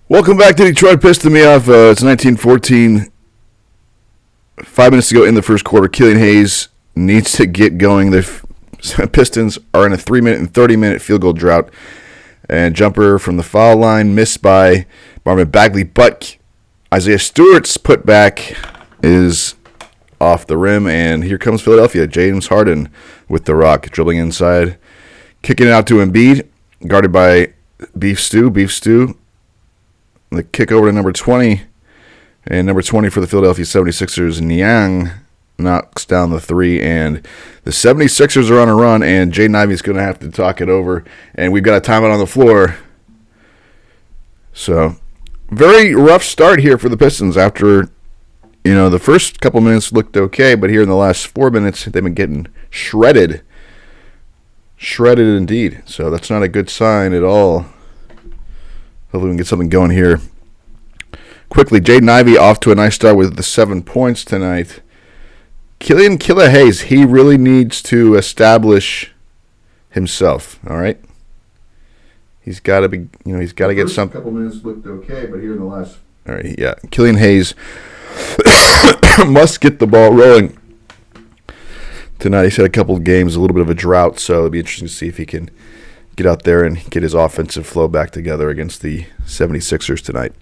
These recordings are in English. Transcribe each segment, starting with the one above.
Welcome back to Detroit Pissed Me Off. It's 1914. 5 minutes to go in the first quarter. Killian Hayes needs to get going. The Pistons are in a 3-minute and 30-minute field goal drought. And jumper from the foul line missed by Marvin Bagley. But Isaiah Stewart's putback is off the rim. And here comes Philadelphia. James Harden with the rock. Dribbling inside. Kicking it out to Embiid. Guarded by Beef Stew. The kick over to number 20. And number 20 for the Philadelphia 76ers, Niang, knocks down the three. And the 76ers are on a run, and Jaden Ivey's going to have to talk it over. And we've got a timeout on the floor. So, very rough start here for the Pistons after, the first couple minutes looked okay. But here in the last 4 minutes, they've been getting shredded. Shredded indeed. So, that's not a good sign at all. Hopefully we can get something going here. Quickly, Jaden Ivey off to a nice start with the 7 points tonight. Killian Killer Hayes, he really needs to establish himself, all right? He's got to be, he's got to get some. Couple minutes looked okay, but here in the last. All right, yeah. Killian Hayes must get the ball rolling tonight. He's had a couple of games, a little bit of a drought, so it'll be interesting to see if he can get out there and get his offensive flow back together against the 76ers tonight.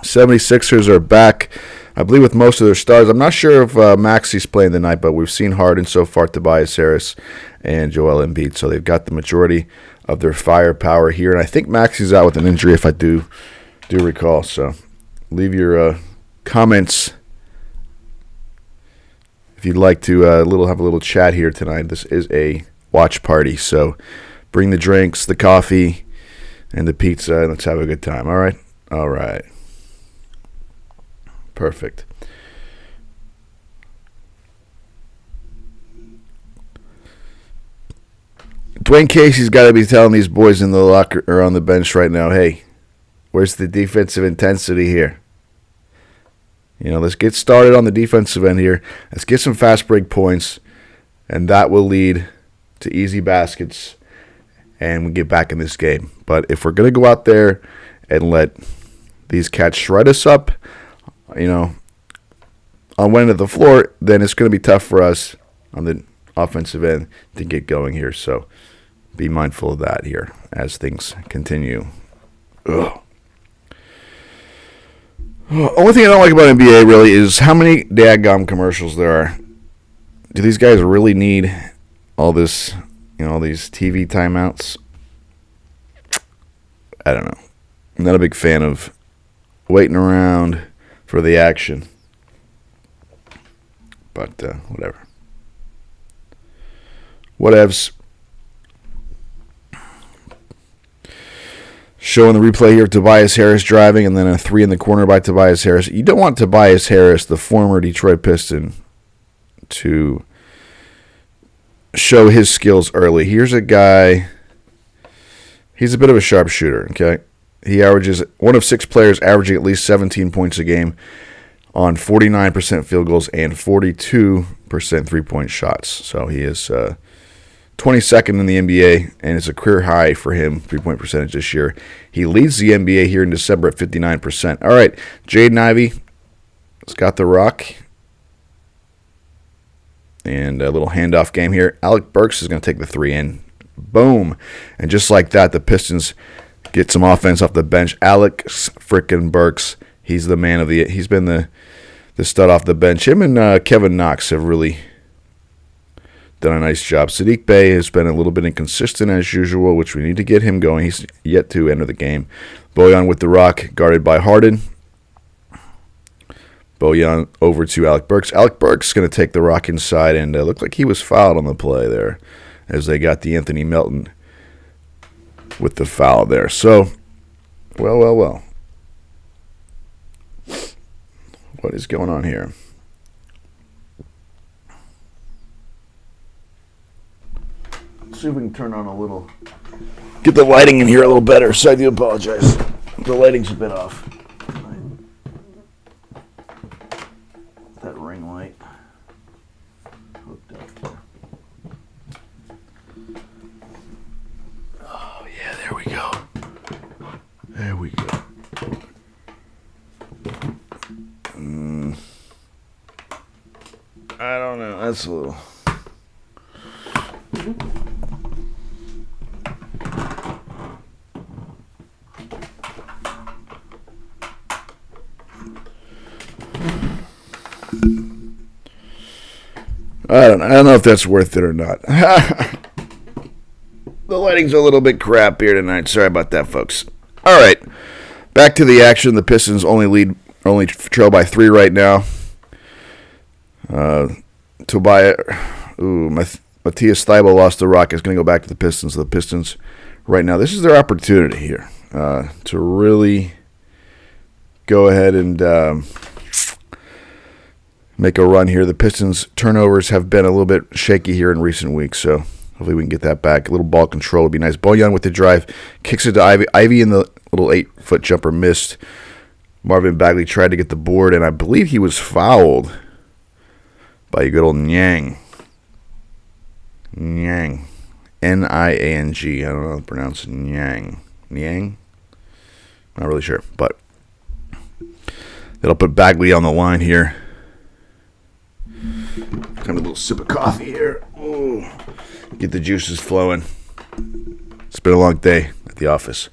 76ers are back, I believe, with most of their stars. I'm not sure if Maxi's playing tonight, but we've seen Harden so far, Tobias Harris, and Joel Embiid. So they've got the majority of their firepower here. And I think Maxi's out with an injury, if I do recall. So leave your comments if you'd like to have a little chat here tonight. This is a watch party, so bring the drinks, the coffee, and the pizza, and let's have a good time. All right? All right. Perfect. Dwayne Casey's got to be telling these boys in the locker or on the bench right now, hey, where's the defensive intensity here? Let's get started on the defensive end here. Let's get some fast break points, and that will lead to easy baskets, and we get back in this game. But if we're going to go out there and let these cats shred us up, on one end of the floor, then it's going to be tough for us on the offensive end to get going here. So be mindful of that here as things continue. Ugh. Only thing I don't like about NBA really is how many daggum commercials there are. Do these guys really need all this, all these TV timeouts? I don't know. I'm not a big fan of waiting around for the action. But whatever. Whatevs. Showing the replay here of Tobias Harris driving, and then a three in the corner by Tobias Harris. You don't want Tobias Harris, the former Detroit Piston, to show his skills early. Here's a guy, he's a bit of a sharpshooter, okay? He averages, one of 6 players averaging at least 17 points a game on 49% field goals and 42% three-point shots. So he is 22nd in the NBA, and it's a career high for him, three-point percentage this year. He leads the NBA here in December at 59%. All right, Jaden Ivey has got the rock. And a little handoff game here. Alec Burks is going to take the three in. Boom. And just like that, the Pistons get some offense off the bench. Alex frickin' Burks, he's the man of he's been the stud off the bench. Him and Kevin Knox have really done a nice job. Sadiq Bey has been a little bit inconsistent as usual, which we need to get him going. He's yet to enter the game. Bojan with the rock, guarded by Harden. Bojan over to Alec Burks. Alec Burks is going to take the rock inside, and looked like he was fouled on the play there as they got the Anthony Melton with the foul there. So, well. What is going on here? Let's see if we can turn on a little. Get the lighting in here a little better, so I do apologize. The lighting's a bit off. That ring light hooked up there. Oh, yeah, there we go. There we go. That's a little. I don't know if that's worth it or not. The lighting's a little bit crap here tonight. Sorry about that, folks. All right, back to the action. The Pistons only trail by 3 right now. Matthias Thybulle lost the Rockets. Going to go back to the Pistons. The Pistons right now, this is their opportunity here to really go ahead and make a run here. The Pistons' turnovers have been a little bit shaky here in recent weeks, so hopefully we can get that back. A little ball control would be nice. Bojan with the drive, kicks it to Ivy. Ivy in the little 8-foot jumper missed. Marvin Bagley tried to get the board, and I believe he was fouled by a good old Niang. Niang. Niang. I don't know how to pronounce Niang. Niang? Not really sure, but it'll put Bagley on the line here. Kind of a little sip of coffee here. Ooh. Get the juices flowing. It's been a long day at the office.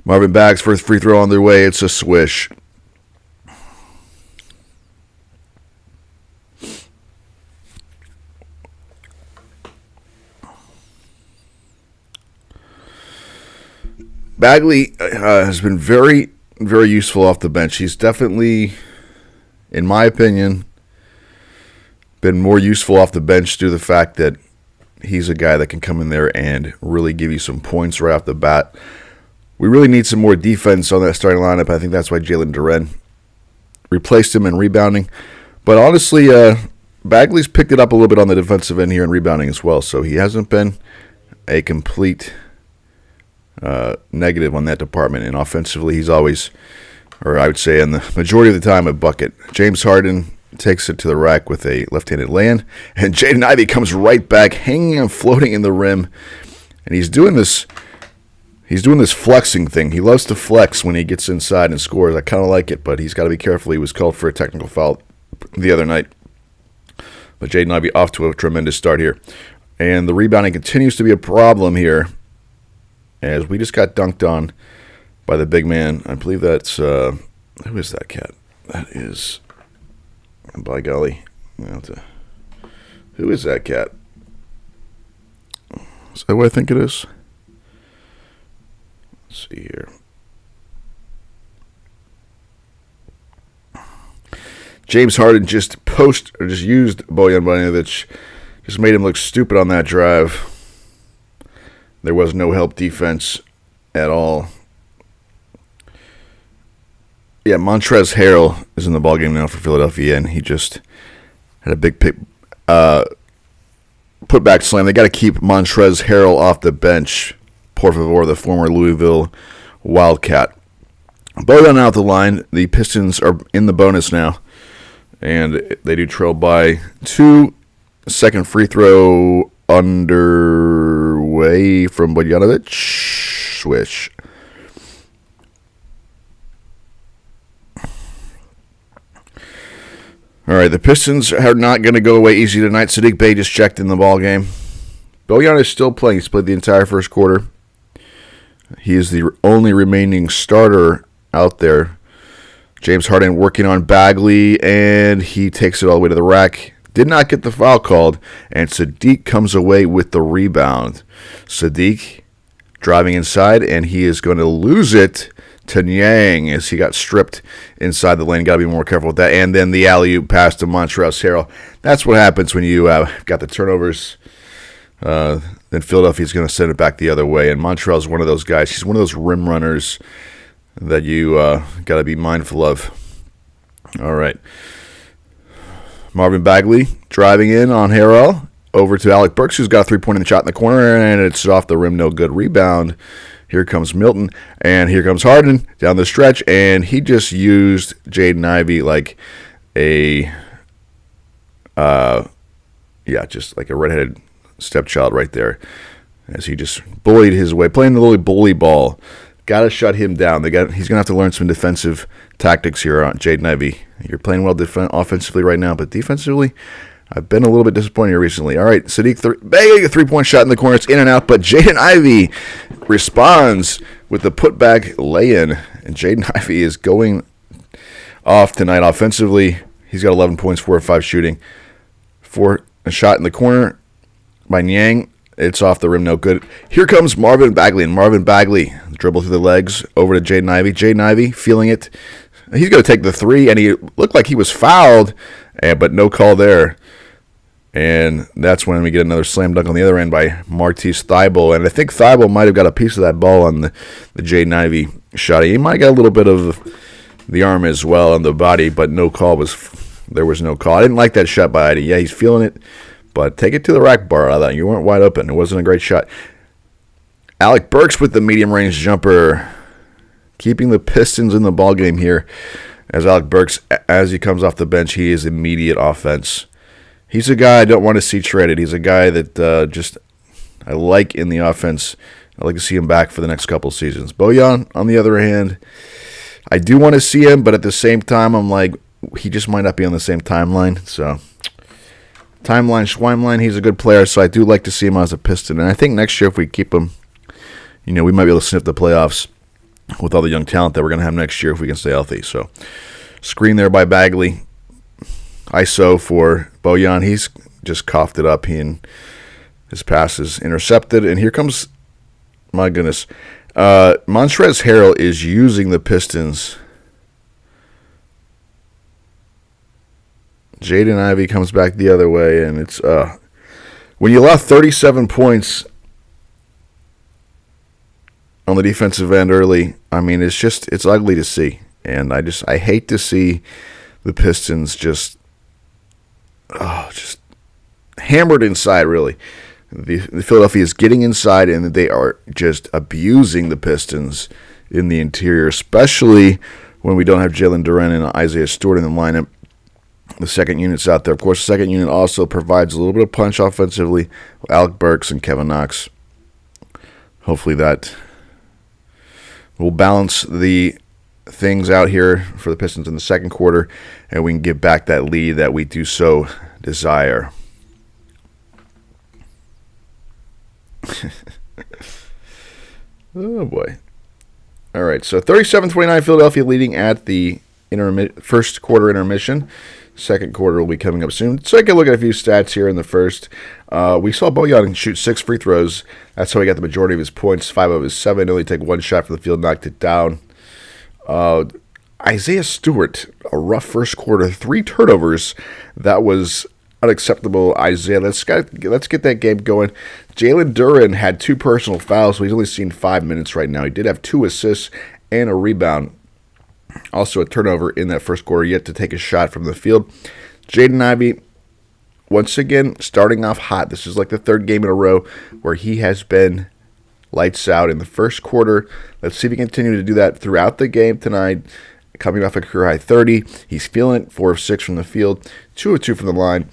Marvin Bags first free throw on their way. It's a swish. Bagley has been very, very useful off the bench. He's definitely, in my opinion, been more useful off the bench due to the fact that he's a guy that can come in there and really give you some points right off the bat. We really need some more defense on that starting lineup. I think that's why Jalen Duren replaced him in rebounding. But honestly, Bagley's picked it up a little bit on the defensive end here in rebounding as well. So he hasn't been a complete negative on that department. And offensively, he's always, or I would say in the majority of the time, a bucket. James Harden takes it to the rack with a left-handed land. And Jaden Ivey comes right back, hanging and floating in the rim. And he's doing this flexing thing. He loves to flex when he gets inside and scores. I kind of like it, but he's got to be careful. He was called for a technical foul the other night. But Jaden Ivey off to a tremendous start here. And the rebounding continues to be a problem here, as we just got dunked on by the big man. I believe that's, who is that cat? That is, by golly, who is that cat? Is that what I think it is? Let's see here. James Harden just used Bojan Bogdanovic, just made him look stupid on that drive. There was no help defense at all. Yeah, Montrezl Harrell is in the ballgame now for Philadelphia, and he just had a big putback slam. They got to keep Montrezl Harrell off the bench. Por favor, the former Louisville Wildcat. Bojan out the line. The Pistons are in the bonus now, and they do trail by 2. Second free throw underway from Bogdanovic. Swish. All right, the Pistons are not going to go away easy tonight. Saddiq Bey just checked in the ball game. Bojan is still playing. He's played the entire first quarter. He is the only remaining starter out there. James Harden working on Bagley, and he takes it all the way to the rack. Did not get the foul called, and Saddiq comes away with the rebound. Saddiq driving inside, and he is going to lose it to Niang as he got stripped inside the lane. Got to be more careful with that. And then the alley-oop pass to Montrezl Harrell. That's what happens when you got the turnovers. Then Philadelphia's going to send it back the other way. And Montrezl's one of those guys. He's one of those rim runners that you got to be mindful of. All right. Marvin Bagley driving in on Harrell. Over to Alec Burks, who's got a three-point shot in the corner, and it's off the rim. No good. Rebound. Here comes Milton, and here comes Harden down the stretch, and he just used Jaden Ivey like just like a redheaded stepchild right there, as he just bullied his way, playing the little bully ball. got to shut him down. He's going to have to learn some defensive tactics here on Jaden Ivey. You're playing well offensively right now, but defensively, I've been a little bit disappointed here recently. All right, Sadiq bang, a three-point shot in the corner. It's in and out, but Jaden Ivey responds with the putback lay-in, and Jaden Ivey is going off tonight offensively. He's got 11 points, 4 of 5 shooting. A shot in the corner by Niang. It's off the rim, no good. Here comes Marvin Bagley, and Marvin Bagley dribble through the legs over to Jaden Ivey. Jaden Ivey feeling it. He's going to take the three, and he looked like he was fouled, but no call there. And that's when we get another slam dunk on the other end by Martise Thybulle. And I think Thybulle might have got a piece of that ball on the Jaden Ivey shot. He might have got a little bit of the arm as well on the body, but there was no call. I didn't like that shot by Ivey. Yeah, he's feeling it, but take it to the rack bar. I thought you weren't wide open. It wasn't a great shot. Alec Burks with the medium-range jumper, keeping the Pistons in the ballgame here. As Alec Burks, as he comes off the bench, he is immediate offense. He's a guy I don't want to see traded. He's a guy that I like in the offense. I'd like to see him back for the next couple seasons. Bojan, on the other hand, I do want to see him, but at the same time, I'm like, he just might not be on the same timeline. So, Schweimline, he's a good player, so I do like to see him as a Piston. And I think next year, if we keep him, we might be able to sniff the playoffs with all the young talent that we're going to have next year if we can stay healthy. So, screen there by Bagley. ISO for Bojan. He's just coughed it up. His pass is intercepted. And here comes, my goodness, Montrezl Harrell is using the Pistons. Jaden Ivey comes back the other way, and it's when you allow 37 points on the defensive end early, I mean, it's ugly to see. And I hate to see the Pistons just hammered inside, really. The Philadelphia is getting inside, and they are just abusing the Pistons in the interior, especially when we don't have Jalen Duren and Isaiah Stewart in the lineup. The second unit's out there. Of course, the second unit also provides a little bit of punch offensively with Alec Burks and Kevin Knox. Hopefully that will balance the things out here for the Pistons in the second quarter, and we can get back that lead that we do so desire. Oh, boy. All right, so 37-29 Philadelphia leading at the first quarter intermission. Second quarter will be coming up soon. So I can look at a few stats here in the first. We saw Bojan shoot 6 free throws. That's how he got the majority of his points, 5 of his 7. Only take 1 shot from the field, knocked it down. Isaiah Stewart, a rough first quarter, 3 turnovers. That was unacceptable. Isaiah, let's get that game going. Jalen Duren had 2 personal fouls, so he's only seen 5 minutes right now. He did have 2 assists and a rebound. Also a turnover in that first quarter, yet to take a shot from the field. Jaden Ivey, once again, starting off hot. This is like the 3rd game in a row where he has been lights out in the first quarter. Let's see if he can continue to do that throughout the game tonight. Coming off a career-high 30. He's feeling it, 4 of 6 from the field, 2 of 2 from the line,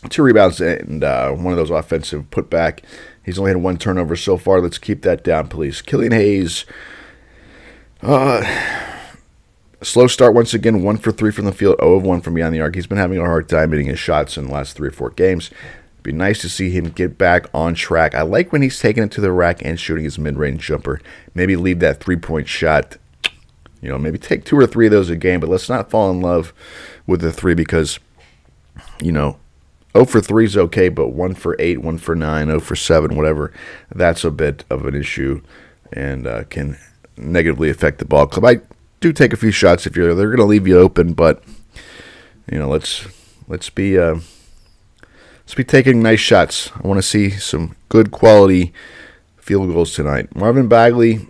2 rebounds, and one of those offensive putback. He's only had 1 turnover so far. Let's keep that down, please. Killian Hayes, slow start once again, 1 for 3 from the field, 0 of 1 from beyond the arc. He's been having a hard time hitting his shots in the last 3 or 4 games. It'd be nice to see him get back on track. I like when he's taking it to the rack and shooting his mid-range jumper. Maybe leave that 3-point shot. Maybe take 2 or 3 of those a game, but let's not fall in love with the 3 because, 0 for 3 is okay, but 1 for 8, 1 for 9, 0 for 7, whatever, that's a bit of an issue and can negatively affect the ball club. I do take a few shots if they're going to leave you open, but let's be taking nice shots. I want to see some good quality field goals tonight. Marvin Bagley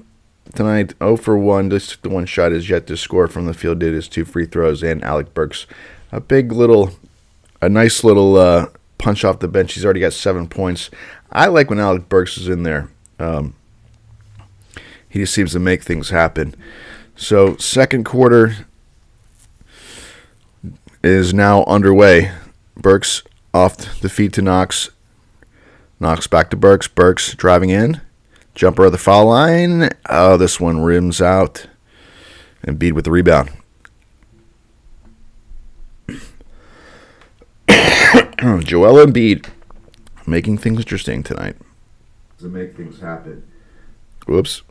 tonight 0 for 1. Just the 1 shot is yet to score from the field. Did his 2 free throws, and Alec Burks a nice little punch off the bench. He's already got 7 points. I like when Alec Burks is in there. He just seems to make things happen. So, second quarter is now underway. Burks off the feed to Knox. Knox back to Burks. Burks driving in. Jumper at the foul line. Oh, this one rims out. Embiid with the rebound. Joel Embiid making things interesting tonight. To make things happen. Whoops.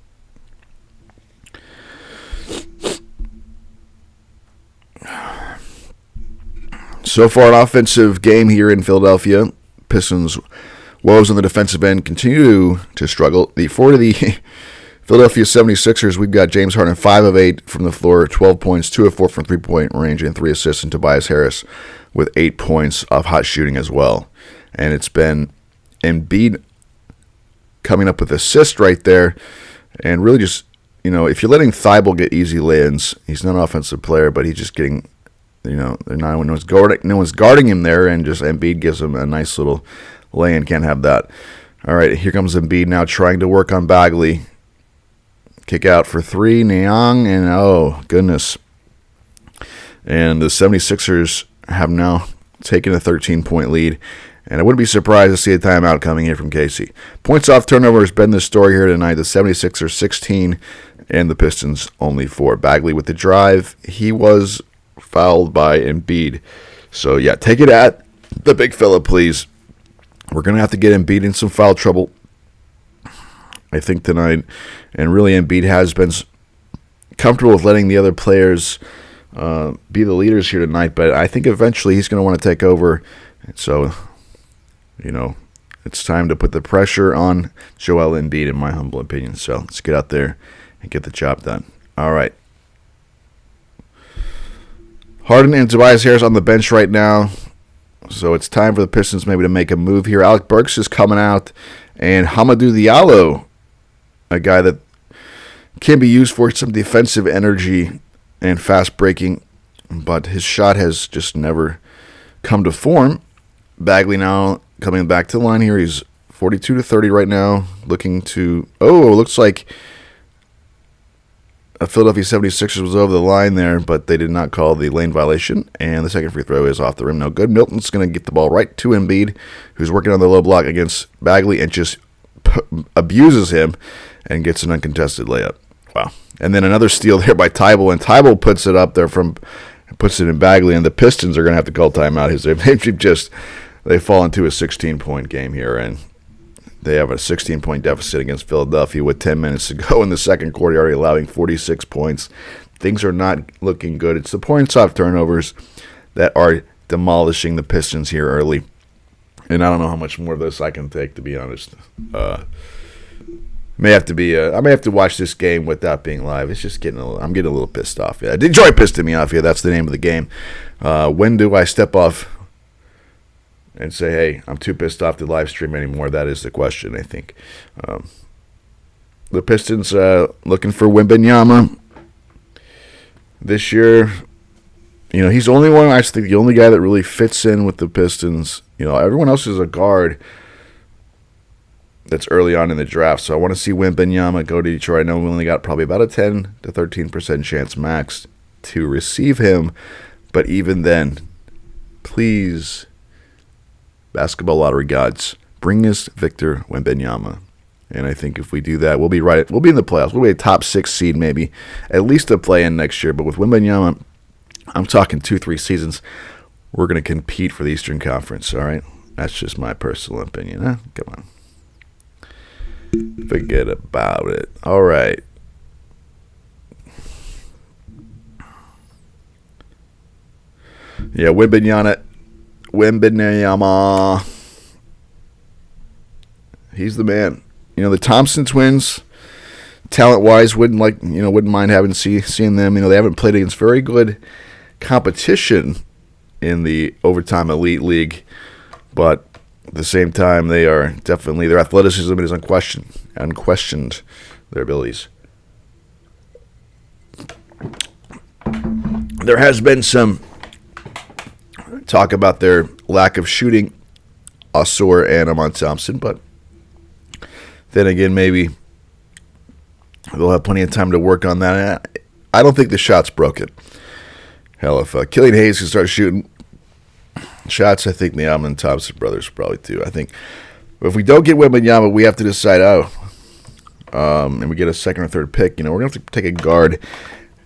So far, an offensive game here in Philadelphia. Pistons' woes on the defensive end continue to struggle. For the Philadelphia 76ers, we've got James Harden 5 of 8 from the floor, 12 points, 2 of 4 from three-point range, and 3 assists, and Tobias Harris with 8 points of hot shooting as well. And it's been Embiid coming up with assist right there, and really just, if you're letting Thibault get easy lay-ins, he's not an offensive player, but he's just getting, no one's guarding him there, and just Embiid gives him a nice little lay-in. Can't have that. All right, here comes Embiid now trying to work on Bagley. Kick out for 3, Niang, and oh, goodness. And the 76ers have now taken a 13-point lead, and I wouldn't be surprised to see a timeout coming here from Casey. Points off turnover has been the story here tonight. The 76ers 16, and the Pistons only 4. Bagley with the drive. He was fouled by Embiid. So, yeah, take it at the big fella, please. We're going to have to get Embiid in some foul trouble, I think, tonight. And really, Embiid has been comfortable with letting the other players be the leaders here tonight. But I think eventually he's going to want to take over. And so, it's time to put the pressure on Joel Embiid, in my humble opinion. So let's get out there and get the job done. All right. Harden and Tobias Harris on the bench right now. So it's time for the Pistons maybe to make a move here. Alec Burks is coming out. And Hamidou Diallo, a guy that can be used for some defensive energy and fast breaking, but his shot has just never come to form. Bagley now coming back to the line here. He's 42-30 right now, looking to... looks like a Philadelphia 76ers was over the line there, but they did not call the lane violation, and the second free throw is off the rim. No good. Milton's going to get the ball right to Embiid, who's working on the low block against Bagley, and just abuses him and gets an uncontested layup. Wow. And then another steal there by Thibault, and Thibault puts it up there puts it in Bagley, and the Pistons are going to have to call timeout. They fall into a 16-point game here, and they have a 16-point deficit against Philadelphia with 10 minutes to go in the second quarter, already allowing 46 points. Things are not looking good. It's the points off turnovers that are demolishing the Pistons here early. And I don't know how much more of this I can take, to be honest. I may have to watch this game without being live. It's just I'm getting a little pissed off. Yeah, Detroit pissed me off. Yeah, that's the name of the game. When do I step off and say, hey, I'm too pissed off to live stream anymore? That is the question, I think. The Pistons looking for Wembanyama this year. He's the only one, I think, the only guy that really fits in with the Pistons. Everyone else is a guard that's early on in the draft. So I want to see Wembanyama go to Detroit. I know we only got probably about a 10 to 13% chance max to receive him. But even then, please, basketball lottery gods, bring us Victor Wembanyama. And I think if we do that, we'll be in the playoffs. We'll be a top 6 seed maybe, at least a play-in next year. But with Wembanyama, I'm talking 2-3 seasons, we're going to compete for the Eastern Conference, all right? That's just my personal opinion. Huh? Come on. Forget about it. All right. Yeah, Wembanyama. He's the man. The Thompson twins, talent-wise, wouldn't mind seeing them. They haven't played against very good competition in the Overtime Elite League, but at the same time, their athleticism is unquestioned, their abilities. There has been some talk about their lack of shooting, Osor and Amon Thompson, but then again, maybe they'll have plenty of time to work on that. I don't think the shot's broken. Hell, if Killian Hayes can start shooting shots, I think the Amon Thompson brothers probably too. I think if we don't get Wembanyama, we have to decide, and we get a second or third pick, we're going to have to take a guard.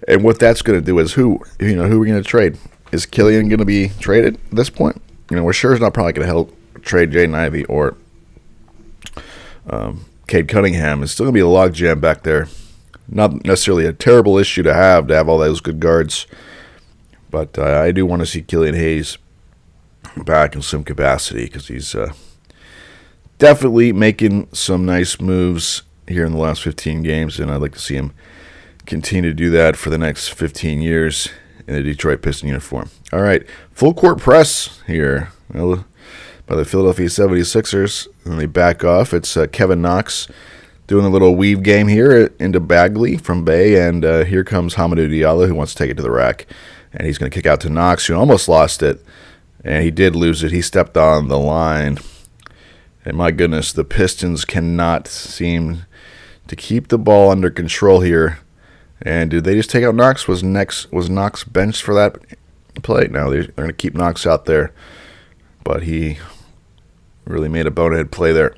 And what that's going to do is who are we going to trade? Is Killian going to be traded at this point? We're sure he's not probably going to help trade Jaden Ivey or Cade Cunningham. It's still going to be a logjam back there. Not necessarily a terrible issue to have all those good guards. But I do want to see Killian Hayes back in some capacity because he's definitely making some nice moves here in the last 15 games, and I'd like to see him continue to do that for the next 15 years in the Detroit Piston uniform. All right, full court press here by the Philadelphia 76ers, and they back off. It's Kevin Knox doing a little weave game here into Bagley from Bay, and here comes Hamidou Diallo, who wants to take it to the rack, and he's going to kick out to Knox, who almost lost it, and he did lose it. He stepped on the line, and my goodness, the Pistons cannot seem to keep the ball under control here. And did they just take out Knox? Was Knox benched for that play? No, they're going to keep Knox out there, but he really made a bonehead play there.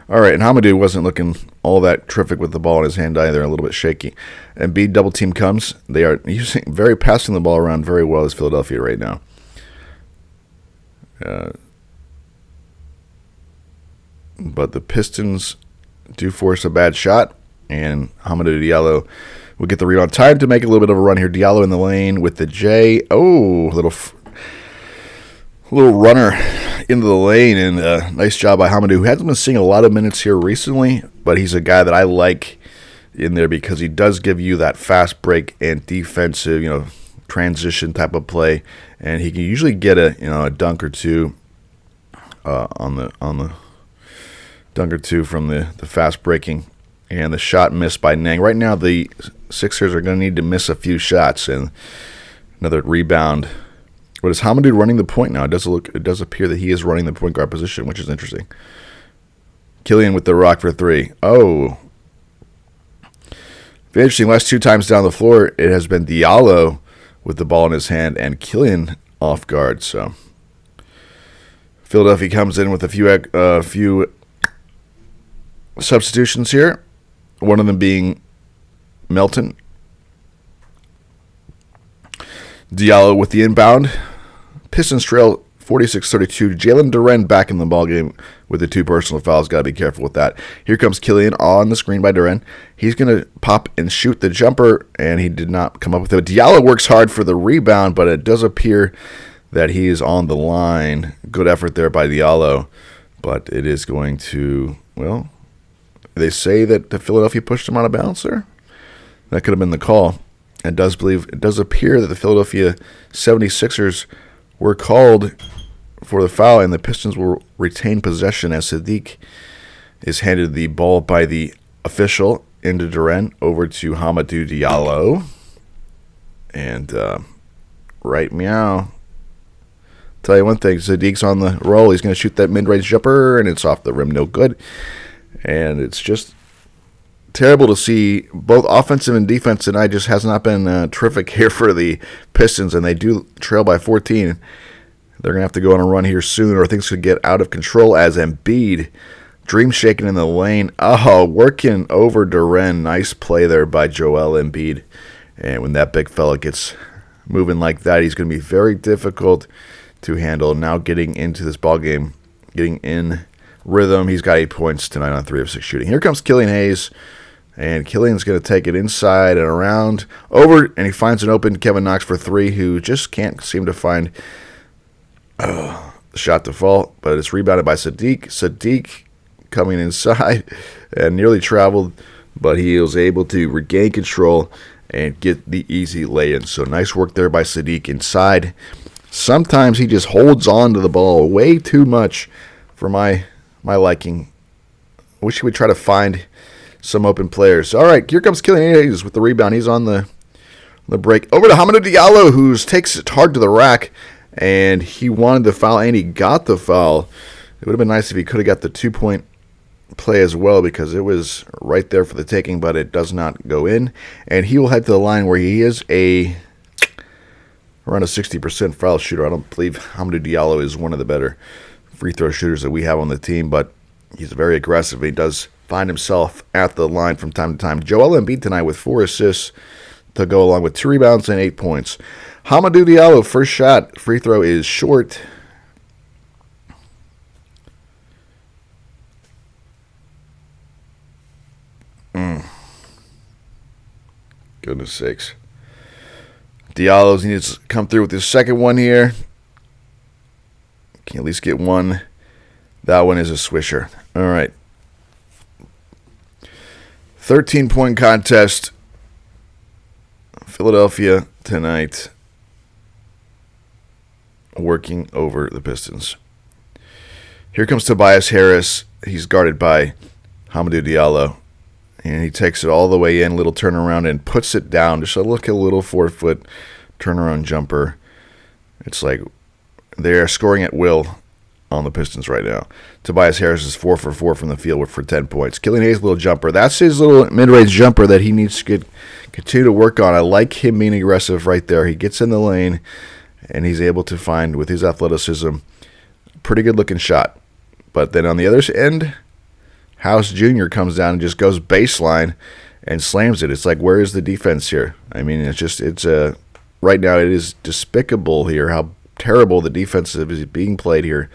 All right, and Hamidou wasn't looking all that terrific with the ball in his hand either, a little bit shaky. And B double team comes. They are passing the ball around very well as Philadelphia right now. But the Pistons do force a bad shot, and Hamidou Diallo will get the rebound. Time to make a little bit of a run here. Diallo in the lane with the J. Oh, little runner into the lane, and nice job by Hamidou, who hasn't been seeing a lot of minutes here recently, but he's a guy that I like in there because he does give you that fast break and defensive, transition type of play, and he can usually get a dunk or two on the dunk or two from the fast breaking. And the shot missed by Nang. Right now, the Sixers are going to need to miss a few shots and another rebound. But is Hamidou running the point now? It does appear that he is running the point guard position, which is interesting. Killian with the rock for three. Oh, very interesting. Last two times down the floor, it has been Diallo with the ball in his hand and Killian off guard. So Philadelphia comes in with a few substitutions here. One of them being Melton. Diallo with the inbound. Pistons trail 46-32. Jalen Duren back in the ballgame with the two personal fouls. Got to be careful with that. Here comes Killian on the screen by Duren. He's going to pop and shoot the jumper, and he did not come up with it. Diallo works hard for the rebound, but it does appear that he is on the line. Good effort there by Diallo, but it is going to, they say that the Philadelphia pushed him out of bounds there. That could have been the call. It does appear that the Philadelphia 76ers were called for the foul, and the Pistons will retain possession as Sadiq is handed the ball by the official into Duren over to Hamidou Diallo. And right meow. Tell you one thing, Sadiq's on the roll. He's going to shoot that mid-range jumper, and it's off the rim, no good. And it's just terrible to see both offensive and defense tonight. Just has not been terrific here for the Pistons, and they do trail by 14. They're going to have to go on a run here soon, or things could get out of control as Embiid, dream shaking in the lane. Oh, working over Duren. Nice play there by Joel Embiid. And when that big fella gets moving like that, he's going to be very difficult to handle. Now getting into this ball game, getting in rhythm. He's got 8 points tonight on 3 of 6 shooting. Here comes Killian Hayes, and Killian's going to take it inside and around, over, and he finds an open Kevin Knox for three, who just can't seem to find the shot to fall, but it's rebounded by Sadiq. Sadiq coming inside and nearly traveled, but he was able to regain control and get the easy lay-in. So nice work there by Sadiq inside. Sometimes he just holds on to the ball way too much for my liking. I wish he would try to find some open players. All right, here comes Killian Hayes with the rebound. He's on the break. Over to Hamidou Diallo, who takes it hard to the rack, and he wanted the foul, and he got the foul. It would have been nice if he could have got the 2-point play as well, because it was right there for the taking, but it does not go in. And he will head to the line where he is around a 60% foul shooter. I don't believe Hamidou Diallo is one of the better free throw shooters that we have on the team, but he's very aggressive. He does find himself at the line from time to time. Joel Embiid tonight with 4 assists to go along with 2 rebounds and 8 points. Hamidou Diallo, first shot, free throw is short. Goodness sakes. Diallo needs to come through with his second one here. Can at least get one. That one is a swisher. All right. 13-point contest. Philadelphia tonight working over the Pistons. Here comes Tobias Harris. He's guarded by Hamidou Diallo. And he takes it all the way in, little turnaround, and puts it down. Just a little 4-foot turnaround jumper. It's like they're scoring at will on the Pistons right now. Tobias Harris is 4 for 4 from the field for 10 points. Killian Hayes' little jumper. That's his little mid-range jumper that he needs to continue to work on. I like him being aggressive right there. He gets in the lane, and he's able to find, with his athleticism, a pretty good-looking shot. But then on the other end, House Jr. comes down and just goes baseline and slams it. It's like, where is the defense here? I mean, right now it is despicable here how terrible the defense is being played here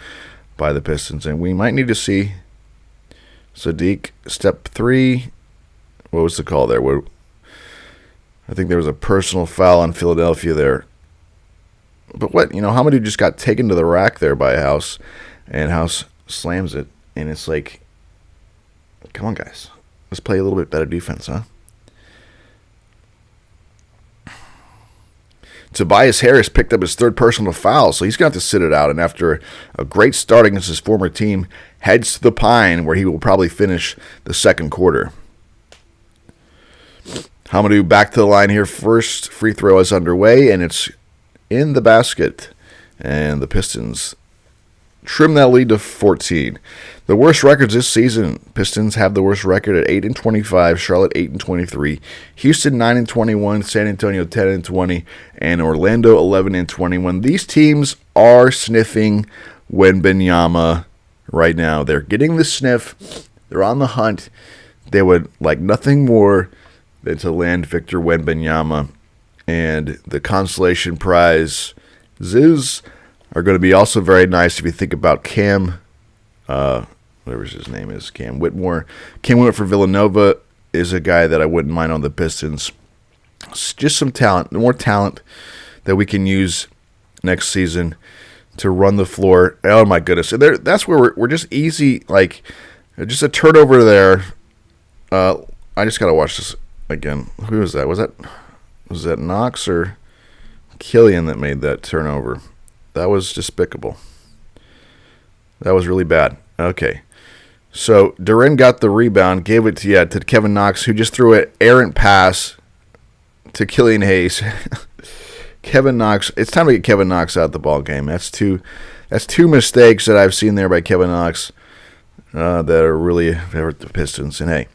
by the Pistons. And we might need to see Sadiq step 3. What was the call there? I think there was a personal foul on Philadelphia there. But what, Hamidou just got taken to the rack there by House, and House slams it. And it's like, come on, guys. Let's play a little bit better defense, huh? Tobias Harris picked up his third personal foul, so he's going to have to sit it out. And after a great start against his former team, heads to the Pine, where he will probably finish the second quarter. Hamidou back to the line here. First free throw is underway, and it's in the basket. And the Pistons trim that lead to 14. The worst records this season. Pistons have the worst record at 8-25, Charlotte 8-23, Houston 9-21, San Antonio 10-20, and Orlando 11-21. These teams are sniffing Wembanyama right now. They're getting the sniff. They're on the hunt. They would like nothing more than to land Victor Wembanyama, and the consolation prize are going to be also very nice if you think about Cam, whatever his name is, Cam Whitmore. Cam Whitmore for Villanova is a guy that I wouldn't mind on the Pistons. It's just some talent, more talent that we can use next season to run the floor. Oh my goodness. And that's where we're just easy, like just a turnover there. I just got to watch this again. Who was that? Was that Knox or Killian that made that turnover? That was despicable. That was really bad. Okay. So Duren got the rebound, gave it to Kevin Knox, who just threw an errant pass to Killian Hayes. Kevin Knox. It's time to get Kevin Knox out of the ball game. That's two mistakes that I've seen there by Kevin Knox that are really hurt the Pistons. And hey,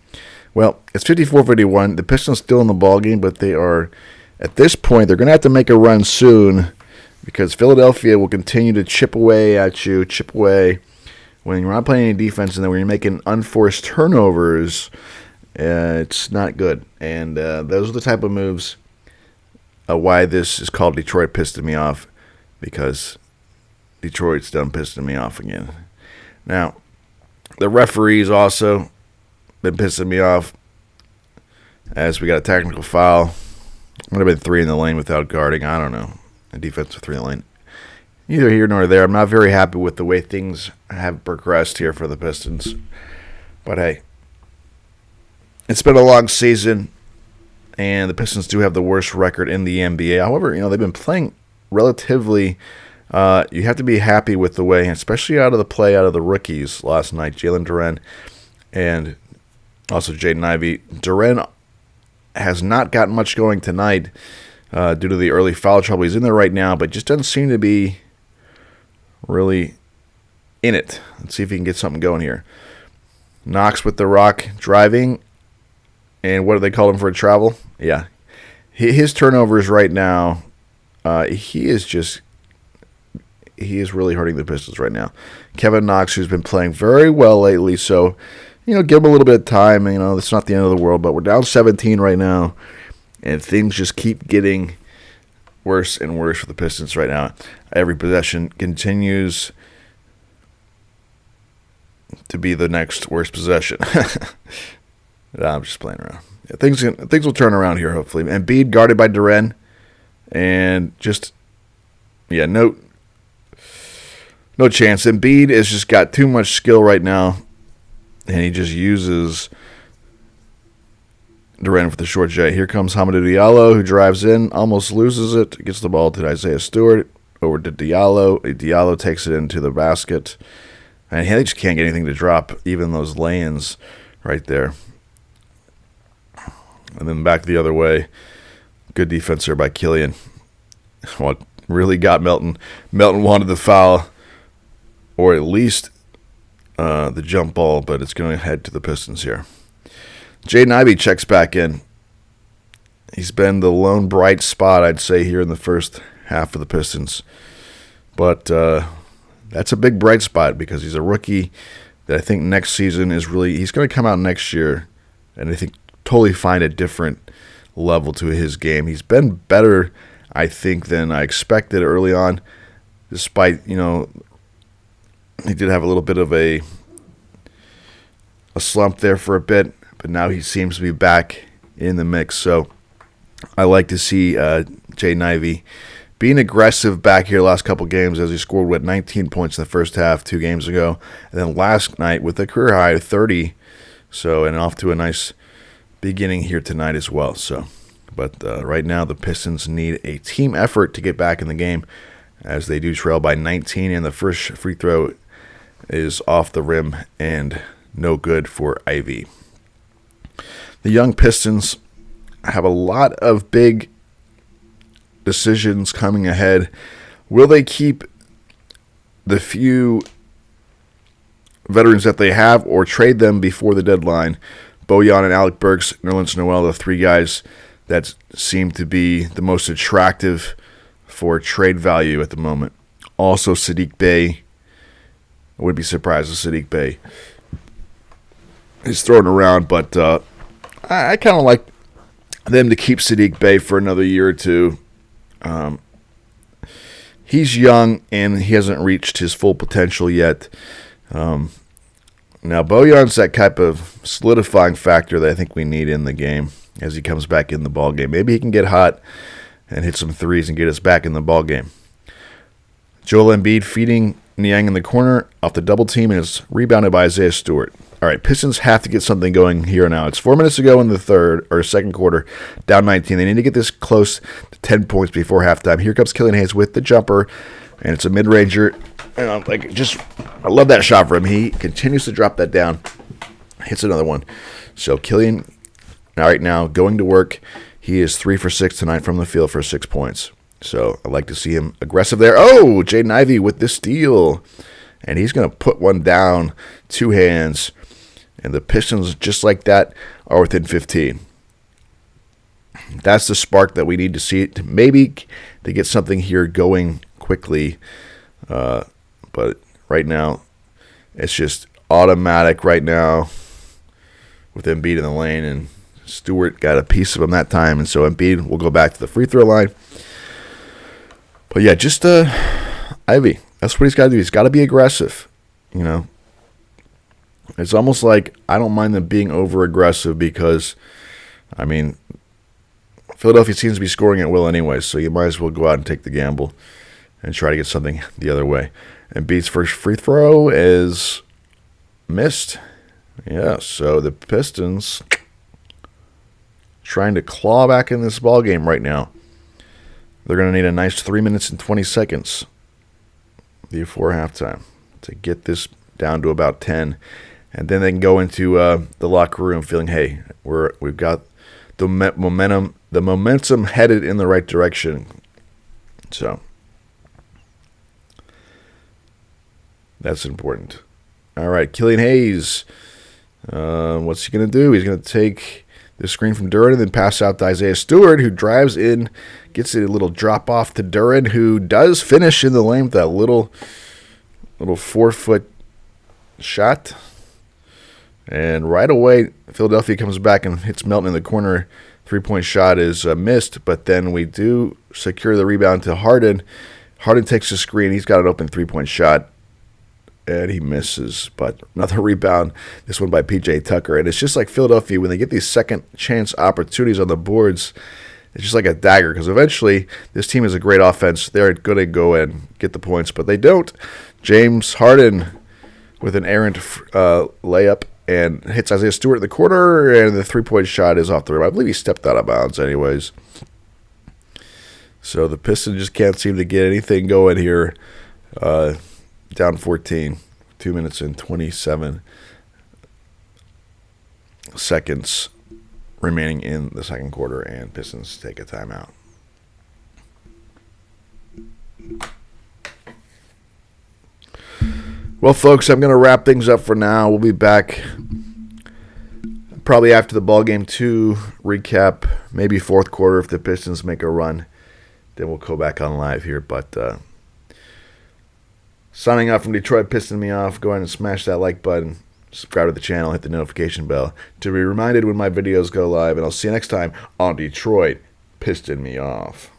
well, it's 54-51. The Pistons still in the ball game, but they are at this point they're going to have to make a run soon, because Philadelphia will continue to chip away at you, when you're not playing any defense, and then when you're making unforced turnovers, it's not good. And those are the type of moves why this is called Detroit pissing me off, because Detroit's done pissing me off again. Now, the referees also been pissing me off, as we got a technical foul. Would have been 3 in the lane without guarding. I don't know. A defensive 3 in the lane. Neither here nor there. I'm not very happy with the way things have progressed here for the Pistons. But hey, it's been a long season, and the Pistons do have the worst record in the NBA. However, they've been playing relatively. You have to be happy with the way, especially out of the rookies last night. Jalen Duren and also Jaden Ivey. Duren has not gotten much going tonight due to the early foul trouble. He's in there right now, but just doesn't seem to be really in it. Let's see if he can get something going here. Knox with the rock driving. And what do they call him for a travel? Yeah. His turnovers right now, he is really hurting the Pistons right now. Kevin Knox, who's been playing very well lately, so give them a little bit of time. It's not the end of the world, but we're down 17 right now, and things just keep getting worse and worse for the Pistons right now. Every possession continues to be the next worst possession. I'm just playing around. Things will turn around here, hopefully. Embiid guarded by Duren, and just, no chance. Embiid has just got too much skill right now, and he just uses Duren for the short J. Here comes Hamidou Diallo, who drives in, almost loses it, gets the ball to Isaiah Stewart, over to Diallo. Diallo takes it into the basket, and they just can't get anything to drop, even those lay-ins right there. And then back the other way. Good defense there by Killian. What really got Melton. Melton wanted the foul, or at least the jump ball, but it's going to head to the Pistons here. Jaden Ivey checks back in. He's been the lone bright spot, I'd say, here in the first half of the Pistons. But that's a big bright spot because he's a rookie that I think next season is really, he's going to come out next year and I think totally find a different level to his game. He's been better, I think, than I expected early on, despite, he did have a little bit of a slump there for a bit, but now he seems to be back in the mix. So I like to see Jaden Ivey being aggressive back here the last couple games, as he scored 19 points in the first half 2 games ago, and then last night with a career high of 30. So, and off to a nice beginning here tonight as well. But right now the Pistons need a team effort to get back in the game, as they do trail by 19, and the first free throw is off the rim and no good for Ivy. The young Pistons have a lot of big decisions coming ahead. Will they keep the few veterans that they have or trade them before the deadline? Bojan and Alec Burks, Nerlens Noel, the 3 guys that seem to be the most attractive for trade value at the moment. Also, Sadiq Bey. I wouldn't be surprised if Sadiq Bey is thrown around, but I kind of like them to keep Sadiq Bey for another year or two. He's young and he hasn't reached his full potential yet. Now, Bojan's that type of solidifying factor that I think we need in the game as he comes back in the ball game. Maybe he can get hot and hit some threes and get us back in the ball game. Joel Embiid feeding Niang in the corner off the double team, and it's rebounded by Isaiah Stewart. All right, Pistons have to get something going here now. It's 4 minutes to go in the second quarter, down 19. They need to get this close to 10 points before halftime. Here comes Killian Hayes with the jumper, and it's a mid-ranger. And I love that shot for him. He continues to drop that down, hits another one. So Killian, right now, going to work. He is 3 for 6 tonight from the field for 6 points. So I like to see him aggressive there. Oh, Jaden Ivey with the steal. And he's going to put one down, 2 hands. And the Pistons, just like that, are within 15. That's the spark that we need to see to maybe to get something here going quickly. But right now, it's just automatic right now with Embiid in the lane. And Stewart got a piece of him that time. And so Embiid will go back to the free throw line. But yeah, just Ivy. That's what he's got to do. He's got to be aggressive. It's almost like I don't mind them being over-aggressive because, Philadelphia seems to be scoring at will anyway, so you might as well go out and take the gamble and try to get something the other way. And Embiid's first free throw is missed. Yeah, so the Pistons trying to claw back in this ballgame right now. They're going to need a nice 3 minutes and 20 seconds before halftime to get this down to about 10. And then they can go into the locker room feeling, hey, we've got the momentum headed in the right direction. So that's important. All right, Killian Hayes. What's he going to do? He's going to take the screen from Duren and then pass out to Isaiah Stewart, who drives in, gets a little drop off to Duren, who does finish in the lane with that little 4-foot shot. And right away, Philadelphia comes back and hits Melton in the corner. Three-point shot is missed, but then we do secure the rebound to Harden. Harden takes the screen. He's got an open three-point shot, and he misses. But another rebound, this one by P.J. Tucker. And it's just like Philadelphia, when they get these second-chance opportunities on the boards, it's just like a dagger, because eventually this team is a great offense. They're going to go and get the points, but they don't. James Harden with an errant layup and hits Isaiah Stewart in the corner, and the three-point shot is off the rim. I believe he stepped out of bounds anyways. So the Pistons just can't seem to get anything going here. Down 14, 2 minutes and 27 seconds remaining in the second quarter, and Pistons take a timeout. Well, folks, I'm going to wrap things up for now. We'll be back probably after the ball game to recap, maybe fourth quarter if the Pistons make a run. Then we'll go back on live here. But signing off from Detroit, pissing me off. Go ahead and smash that like button. Subscribe to the channel. Hit the notification bell to be reminded when my videos go live. And I'll see you next time on Detroit, Pissing Me Off.